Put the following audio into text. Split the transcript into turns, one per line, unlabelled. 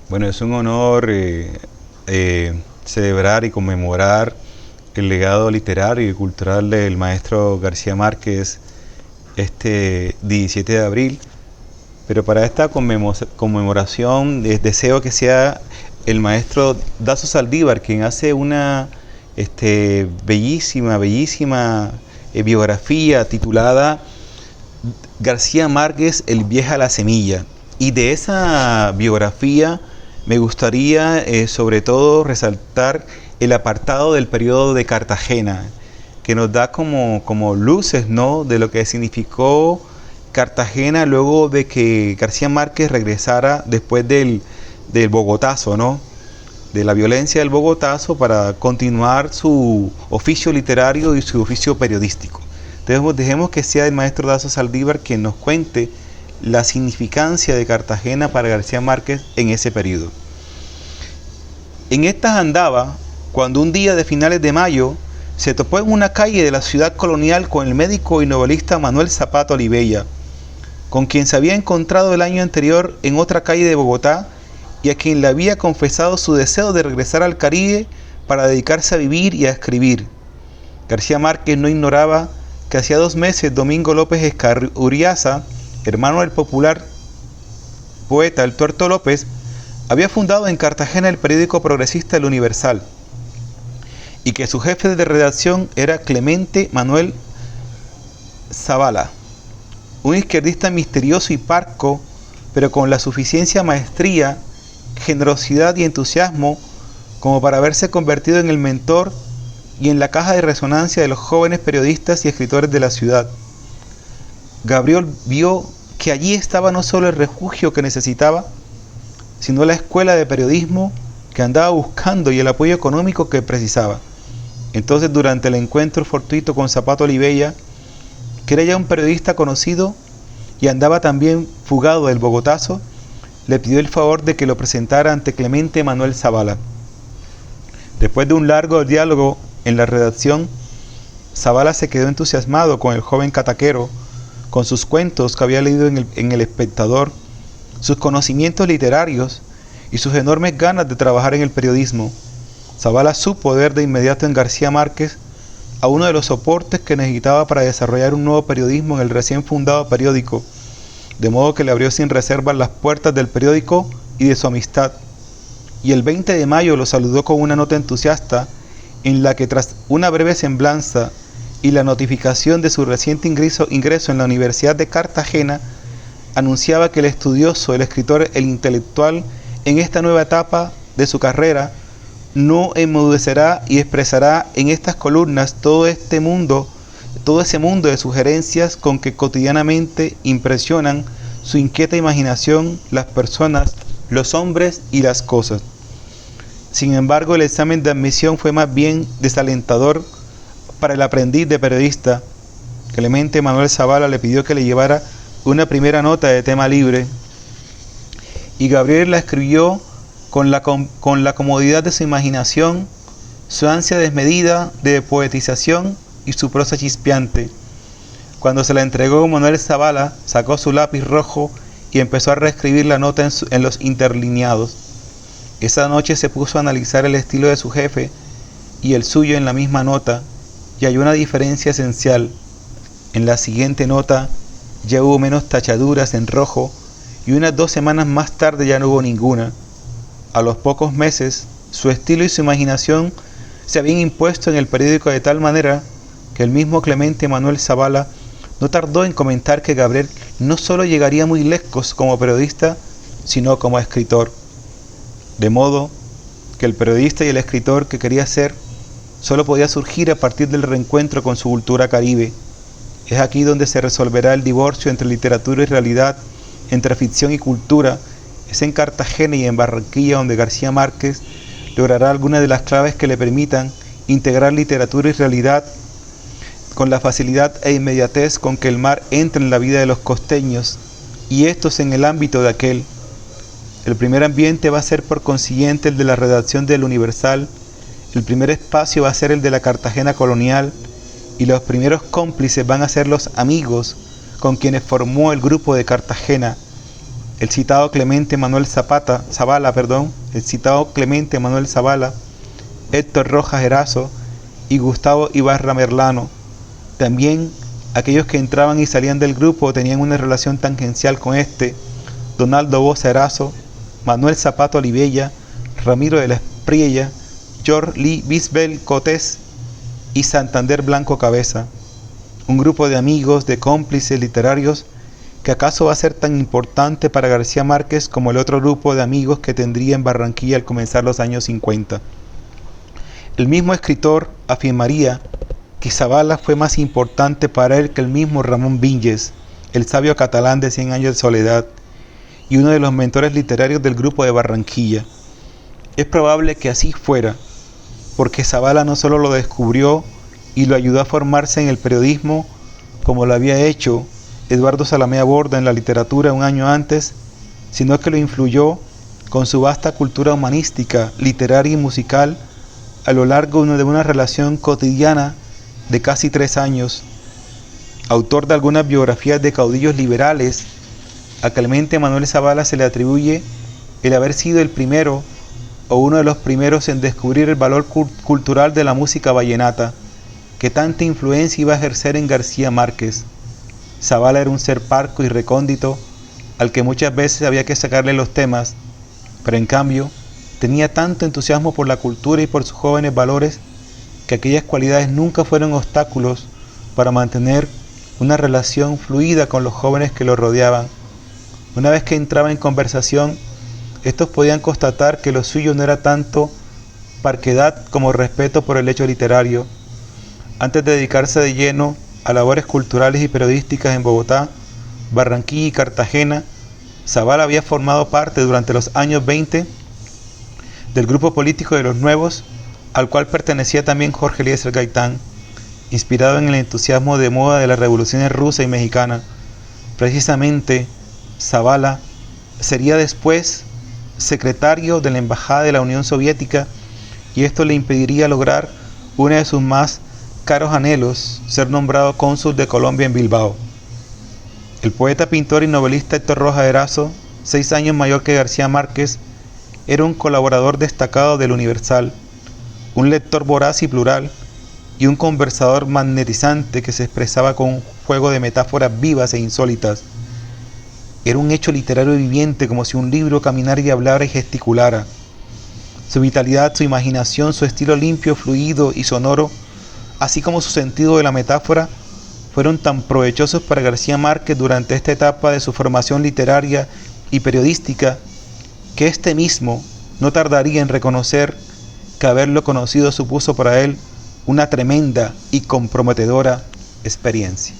Bueno, es un honor celebrar y conmemorar el legado literario y cultural del maestro García Márquez este 17 de abril. Pero para esta conmemoración deseo que sea el maestro Dazo Saldívar quien hace una bellísima biografía titulada García Márquez, el viaje a la semilla. Y de esa biografía me gustaría sobre todo resaltar el apartado del periodo de Cartagena, que nos da como luces, ¿no?, de lo que significó Cartagena luego de que García Márquez regresara después del Bogotazo, ¿no?, de la violencia del Bogotazo, para continuar su oficio literario y su oficio periodístico. Entonces dejemos que sea el maestro Dazo Saldívar quien nos cuente la significancia de Cartagena para García Márquez en ese periodo. En estas andaba cuando un día de finales de mayo se topó en una calle de la ciudad colonial con el médico y novelista Manuel Zapata Olivella, con quien se había encontrado el año anterior en otra calle de Bogotá y a quien le había confesado su deseo de regresar al Caribe para dedicarse a vivir y a escribir. García Márquez no ignoraba que hacía 2 meses Domingo López Escurriaza, hermano del popular poeta El Tuerto López, había fundado en Cartagena el periódico progresista El Universal, y que su jefe de redacción era Clemente Manuel Zavala, un izquierdista misterioso y parco, pero con la suficiencia maestría, generosidad y entusiasmo como para haberse convertido en el mentor y en la caja de resonancia de los jóvenes periodistas y escritores de la ciudad. Gabriel vio que allí estaba no solo el refugio que necesitaba, sino la escuela de periodismo que andaba buscando y el apoyo económico que precisaba. Entonces, durante el encuentro fortuito con Zapata Olivella, que era ya un periodista conocido y andaba también fugado del Bogotazo, le pidió el favor de que lo presentara ante Clemente Manuel Zavala. Después de un largo diálogo en la redacción, Zavala se quedó entusiasmado con el joven cataquero, con sus cuentos que había leído en el Espectador, sus conocimientos literarios y sus enormes ganas de trabajar en el periodismo. Zavala supo ver de inmediato en García Márquez a uno de los soportes que necesitaba para desarrollar un nuevo periodismo en el recién fundado periódico, de modo que le abrió sin reservas las puertas del periódico y de su amistad. Y el 20 de mayo lo saludó con una nota entusiasta en la que, tras una breve semblanza y la notificación de su reciente ingreso en la Universidad de Cartagena, anunciaba que el estudioso, el escritor, el intelectual, en esta nueva etapa de su carrera, no enmudecerá y expresará en estas columnas todo ese mundo de sugerencias con que cotidianamente impresionan su inquieta imaginación las personas, los hombres y las cosas. Sin embargo, el examen de admisión fue más bien desalentador para el aprendiz de periodista. Clemente Manuel Zavala le pidió que le llevara una primera nota de tema libre, y Gabriel la escribió con la comodidad de su imaginación, su ansia desmedida de poetización y su prosa chispeante. Cuando se la entregó, Manuel Zavala sacó su lápiz rojo y empezó a reescribir la nota en los interlineados. Esa noche se puso a analizar el estilo de su jefe y el suyo en la misma nota, y halló una diferencia esencial. En la siguiente nota ya hubo menos tachaduras en rojo, y unas 2 semanas más tarde ya no hubo ninguna. A los pocos meses, su estilo y su imaginación se habían impuesto en el periódico de tal manera que el mismo Clemente Manuel Zavala no tardó en comentar que Gabriel no solo llegaría muy lejos como periodista, sino como escritor. De modo que el periodista y el escritor que quería ser solo podía surgir a partir del reencuentro con su cultura caribe. Es aquí donde se resolverá el divorcio entre literatura y realidad, entre ficción y cultura. Es en Cartagena y en Barranquilla donde García Márquez logrará algunas de las claves que le permitan integrar literatura y realidad con la facilidad e inmediatez con que el mar entra en la vida de los costeños, y estos en el ámbito de aquel. El primer ambiente va a ser por consiguiente el de la redacción del Universal, el primer espacio va a ser el de la Cartagena colonial, y los primeros cómplices van a ser los amigos con quienes formó el grupo de Cartagena. el citado Clemente Manuel Zavala, Héctor Rojas Erazo y Gustavo Ibarra Merlano. También aquellos que entraban y salían del grupo tenían una relación tangencial con este: Donaldo Boza Erazo, Manuel Zapato Olivella, Ramiro de la Espriella, George Lee Bisbel Cotés y Santander Blanco Cabeza. Un grupo de amigos, de cómplices literarios que acaso va a ser tan importante para García Márquez como el otro grupo de amigos que tendría en Barranquilla al comenzar los años 50. El mismo escritor afirmaría que Zavala fue más importante para él que el mismo Ramón Vinges, el sabio catalán de 100 años de soledad, y uno de los mentores literarios del grupo de Barranquilla. Es probable que así fuera, porque Zavala no solo lo descubrió y lo ayudó a formarse en el periodismo, como lo había hecho Eduardo Salamea Borda en la literatura un año antes, sino que lo influyó con su vasta cultura humanística, literaria y musical a lo largo de una relación cotidiana de casi 3 años. Autor de algunas biografías de caudillos liberales, a Clemente Manuel Zavala se le atribuye el haber sido el primero o uno de los primeros en descubrir el valor cultural de la música vallenata, que tanta influencia iba a ejercer en García Márquez. Zavala era un ser parco y recóndito, al que muchas veces había que sacarle los temas, pero en cambio tenía tanto entusiasmo por la cultura y por sus jóvenes valores, que aquellas cualidades nunca fueron obstáculos para mantener una relación fluida con los jóvenes que lo rodeaban. Una vez que entraba en conversación, estos podían constatar que lo suyo no era tanto parquedad como respeto por el hecho literario. Antes de dedicarse de lleno a labores culturales y periodísticas en Bogotá, Barranquilla y Cartagena, Zavala había formado parte durante los años 20 del grupo político de los Nuevos, al cual pertenecía también Jorge Eliezer Gaitán, inspirado en el entusiasmo de moda de las revoluciones rusa y mexicana. Precisamente, Zavala sería después secretario de la Embajada de la Unión Soviética, y esto le impediría lograr uno de sus más caros anhelos, ser nombrado cónsul de Colombia en Bilbao. El poeta, pintor y novelista Héctor Rojas Erazo, 6 años mayor que García Márquez, era un colaborador destacado del Universal, un lector voraz y plural, y un conversador magnetizante que se expresaba con un juego de metáforas vivas e insólitas. Era un hecho literario viviente, como si un libro caminara y hablara y gesticulara. Su vitalidad, su imaginación, su estilo limpio, fluido y sonoro, así como su sentido de la metáfora, fueron tan provechosos para García Márquez durante esta etapa de su formación literaria y periodística, que este mismo no tardaría en reconocer que haberlo conocido supuso para él una tremenda y comprometedora experiencia.